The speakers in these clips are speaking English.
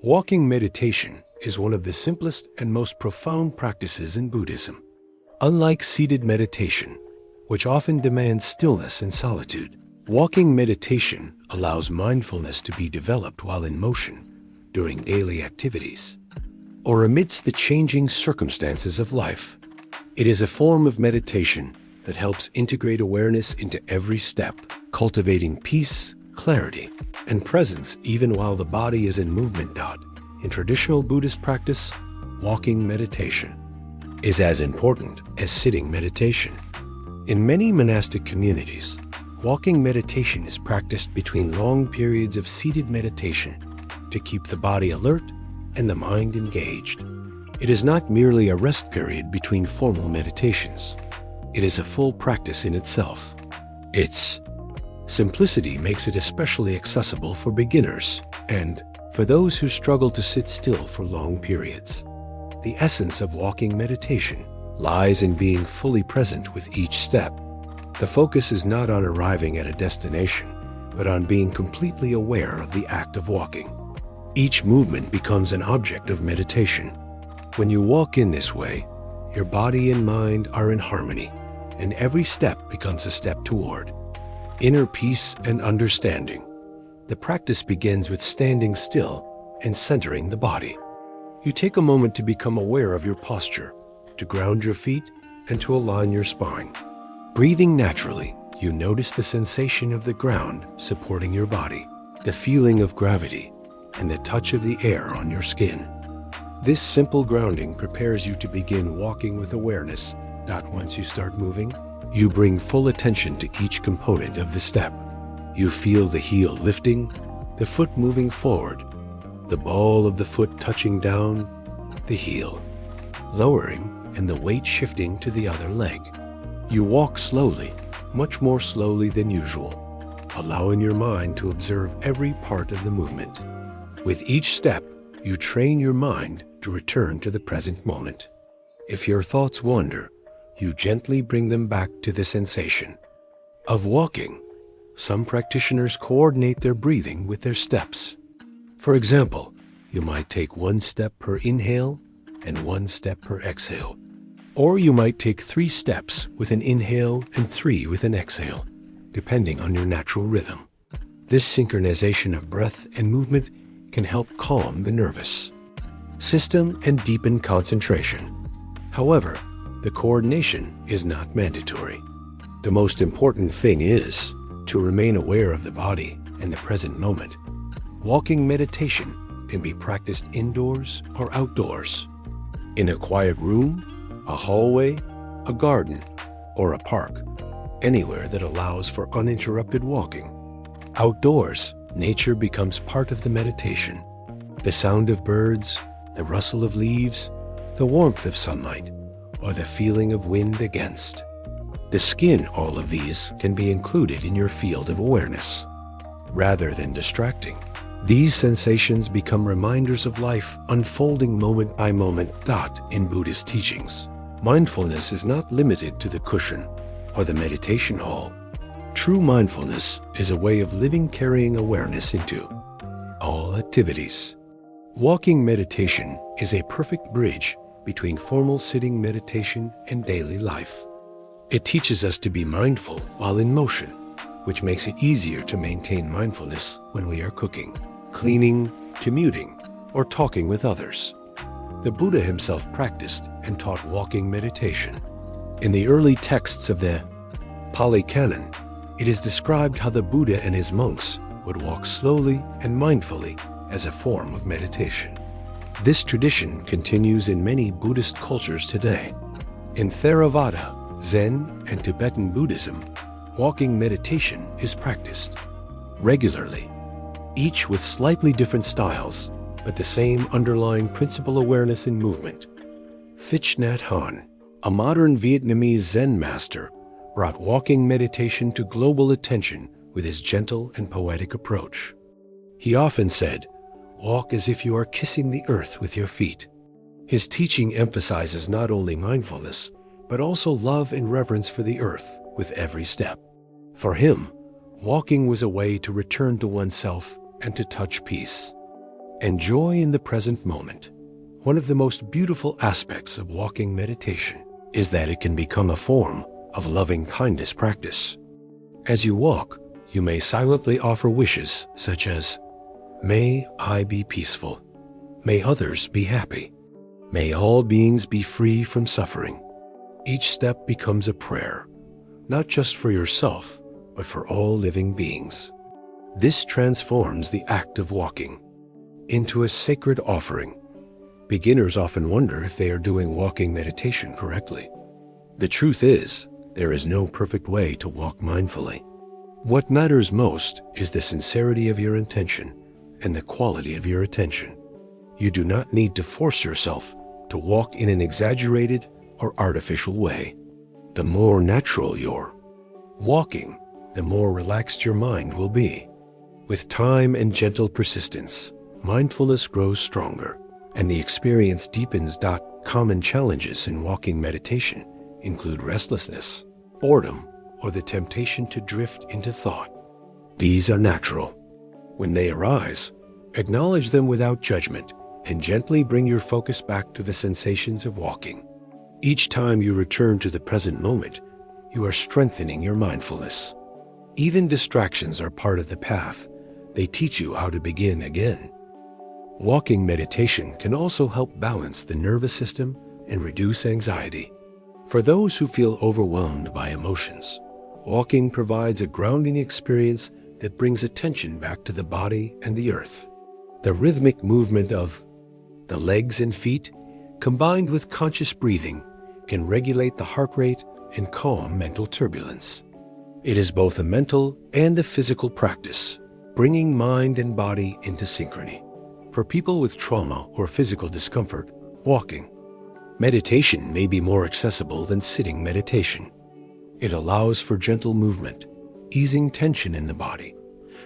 Walking meditation is one of the simplest and most profound practices in Buddhism. Unlike seated meditation, which often demands stillness and solitude, walking meditation allows mindfulness to be developed while in motion, during daily activities, or amidst the changing circumstances of life. It is a form of meditation that helps integrate awareness into every step, cultivating peace, clarity, and presence even while the body is in movement. In traditional Buddhist practice, walking meditation is as important as sitting meditation. In many monastic communities, walking meditation is practiced between long periods of seated meditation to keep the body alert and the mind engaged. It is not merely a rest period between formal meditations. It is a full practice in itself. Its simplicity makes it especially accessible for beginners and for those who struggle to sit still for long periods. The essence of walking meditation lies in being fully present with each step. The focus is not on arriving at a destination, but on being completely aware of the act of walking. Each movement becomes an object of meditation. When you walk in this way, your body and mind are in harmony, and every step becomes a step toward inner peace and understanding. The practice begins with standing still and centering the body. You take a moment to become aware of your posture, to ground your feet, and to align your spine. Breathing naturally, you notice the sensation of the ground supporting your body, the feeling of gravity, and the touch of the air on your skin. This simple grounding prepares you to begin walking with awareness. Once you start moving, you bring full attention to each component of the step. You feel the heel lifting, the foot moving forward, the ball of the foot touching down, the heel lowering, and the weight shifting to the other leg. You walk slowly, much more slowly than usual, allowing your mind to observe every part of the movement. With each step, you train your mind to return to the present moment. If your thoughts wander, you gently bring them back to the sensation of walking. Some practitioners coordinate their breathing with their steps. For example, you might take 1 step per inhale and 1 step per exhale. Or you might take 3 steps with an inhale and 3 with an exhale, depending on your natural rhythm. This synchronization of breath and movement can help calm the nervous system and deepen concentration. However, the coordination is not mandatory. The most important thing is to remain aware of the body and the present moment. Walking meditation can be practiced indoors or outdoors, in a quiet room, a hallway, a garden, or a park, anywhere that allows for uninterrupted walking. Outdoors, nature becomes part of the meditation. The sound of birds, the rustle of leaves, the warmth of sunlight, or the feeling of wind against the skin, all of these can be included in your field of awareness. Rather than distracting, these sensations become reminders of life unfolding moment by moment. In Buddhist teachings, mindfulness is not limited to the cushion or the meditation hall. True mindfulness is a way of living, carrying awareness into all activities. Walking meditation is a perfect bridge between formal sitting meditation and daily life. It teaches us to be mindful while in motion, which makes it easier to maintain mindfulness when we are cooking, cleaning, commuting, or talking with others. The Buddha himself practiced and taught walking meditation. In the early texts of the Pali Canon, it is described how the Buddha and his monks would walk slowly and mindfully as a form of meditation. This tradition continues in many Buddhist cultures today. In Theravada, Zen, and Tibetan Buddhism, walking meditation is practiced regularly, each with slightly different styles, but the same underlying principle: awareness in movement. Thich Nhat Hanh, a modern Vietnamese Zen master, brought walking meditation to global attention with his gentle and poetic approach. He often said, "Walk as if you are kissing the earth with your feet." His teaching emphasizes not only mindfulness, but also love and reverence for the earth with every step. For him, walking was a way to return to oneself and to touch peace. and joy in the present moment. One of the most beautiful aspects of walking meditation is that it can become a form of loving kindness practice. As you walk, you may silently offer wishes such as, "May I be peaceful. May others be happy. May all beings be free from suffering." Each step becomes a prayer, not just for yourself, but for all living beings. This transforms the act of walking into a sacred offering. Beginners often wonder if they are doing walking meditation correctly. The truth is, there is no perfect way to walk mindfully. What matters most is the sincerity of your intention and the quality of your attention. You do not need to force yourself to walk in an exaggerated or artificial way. The more natural you're walking, the more relaxed your mind will be. With time and gentle persistence, mindfulness grows stronger, and the experience deepens. Common challenges in walking meditation include restlessness, boredom, or the temptation to drift into thought. These are natural. When they arise, acknowledge them without judgment and gently bring your focus back to the sensations of walking. Each time you return to the present moment, you are strengthening your mindfulness. Even distractions are part of the path. They teach you how to begin again. Walking meditation can also help balance the nervous system and reduce anxiety. For those who feel overwhelmed by emotions, walking provides a grounding experience that brings attention back to the body and the earth. The rhythmic movement of the legs and feet, combined with conscious breathing, can regulate the heart rate and calm mental turbulence. It is both a mental and a physical practice, bringing mind and body into synchrony. For people with trauma or physical discomfort, walking meditation may be more accessible than sitting meditation. It allows for gentle movement, easing tension in the body,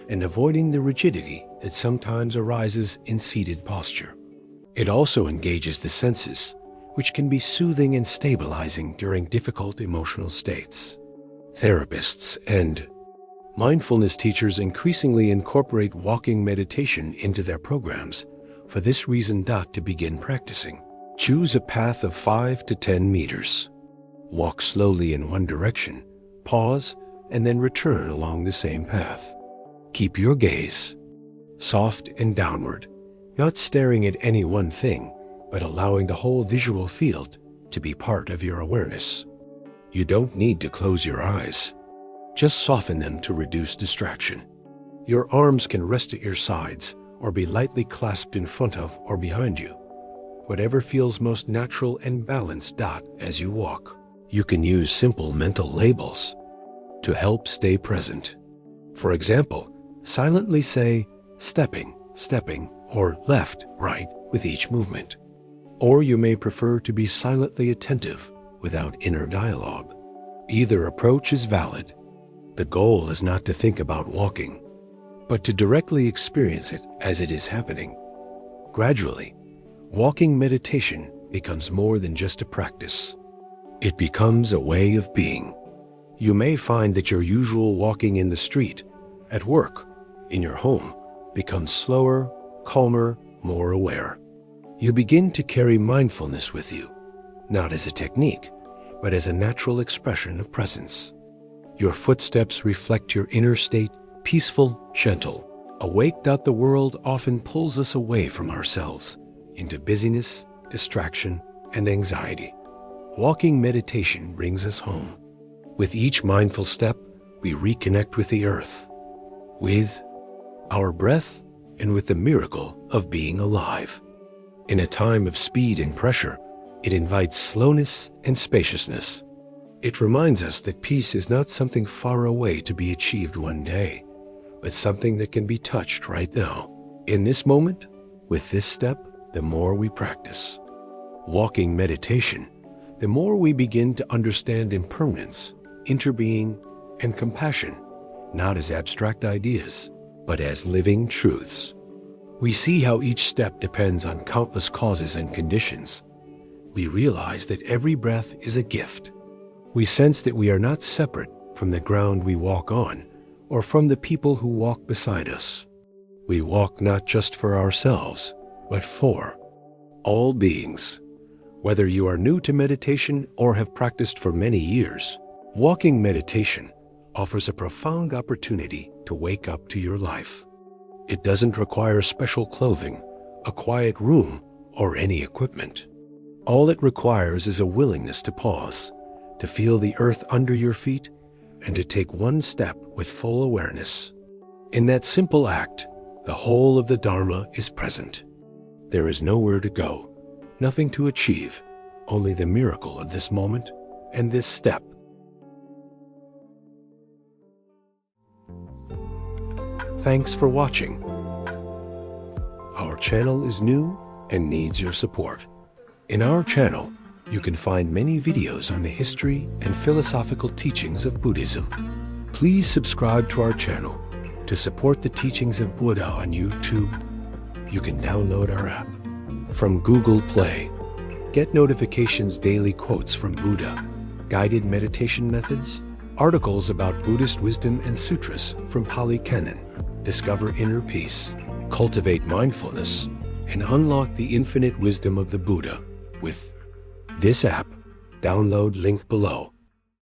and avoiding the rigidity that sometimes arises in seated posture. It also engages the senses, which can be soothing and stabilizing during difficult emotional states. Therapists and mindfulness teachers increasingly incorporate walking meditation into their programs. For this reason, to begin practicing, choose a path of 5 to 10 meters. Walk slowly in one direction, pause, and then return along the same path. Keep your gaze soft and downward, not staring at any one thing, but allowing the whole visual field to be part of your awareness. You don't need to close your eyes. Just soften them to reduce distraction. Your arms can rest at your sides or be lightly clasped in front of or behind you. Whatever feels most natural and balanced. As you walk, you can use simple mental labels to help stay present. For example, silently say, stepping, stepping, or left, right with each movement. Or you may prefer to be silently attentive without inner dialogue. Either approach is valid. The goal is not to think about walking, but to directly experience it as it is happening. Gradually, walking meditation becomes more than just a practice. It becomes a way of being. You may find that your usual walking in the street, at work, in your home, becomes slower, calmer, more aware. You begin to carry mindfulness with you, not as a technique, but as a natural expression of presence. Your footsteps reflect your inner state, peaceful, gentle, awake. The world often pulls us away from ourselves into busyness, distraction, and anxiety. Walking meditation brings us home. With each mindful step, we reconnect with the earth, with our breath, and with the miracle of being alive. In a time of speed and pressure, it invites slowness and spaciousness. It reminds us that peace is not something far away to be achieved one day, but something that can be touched right now. In this moment, with this step, the more we practice walking meditation, the more we begin to understand impermanence, interbeing, and compassion, not as abstract ideas, but as living truths. We see how each step depends on countless causes and conditions. We realize that every breath is a gift. We sense that we are not separate from the ground we walk on or from the people who walk beside us. We walk not just for ourselves, but for all beings. Whether you are new to meditation or have practiced for many years, walking meditation offers a profound opportunity to wake up to your life. It doesn't require special clothing, a quiet room, or any equipment. All it requires is a willingness to pause, to feel the earth under your feet, and to take one step with full awareness. In that simple act, the whole of the Dharma is present. There is nowhere to go, nothing to achieve, only the miracle of this moment and this step. Thanks for watching. Our channel is new and needs your support. In our channel, you can find many videos on the history and philosophical teachings of Buddhism. Please subscribe to our channel to support the teachings of Buddha on YouTube. You can download our app from Google Play. Get notifications, daily quotes from Buddha, guided meditation methods, articles about Buddhist wisdom and sutras from Pali Canon. Discover inner peace, cultivate mindfulness, and unlock the infinite wisdom of the Buddha with this app. Download link below.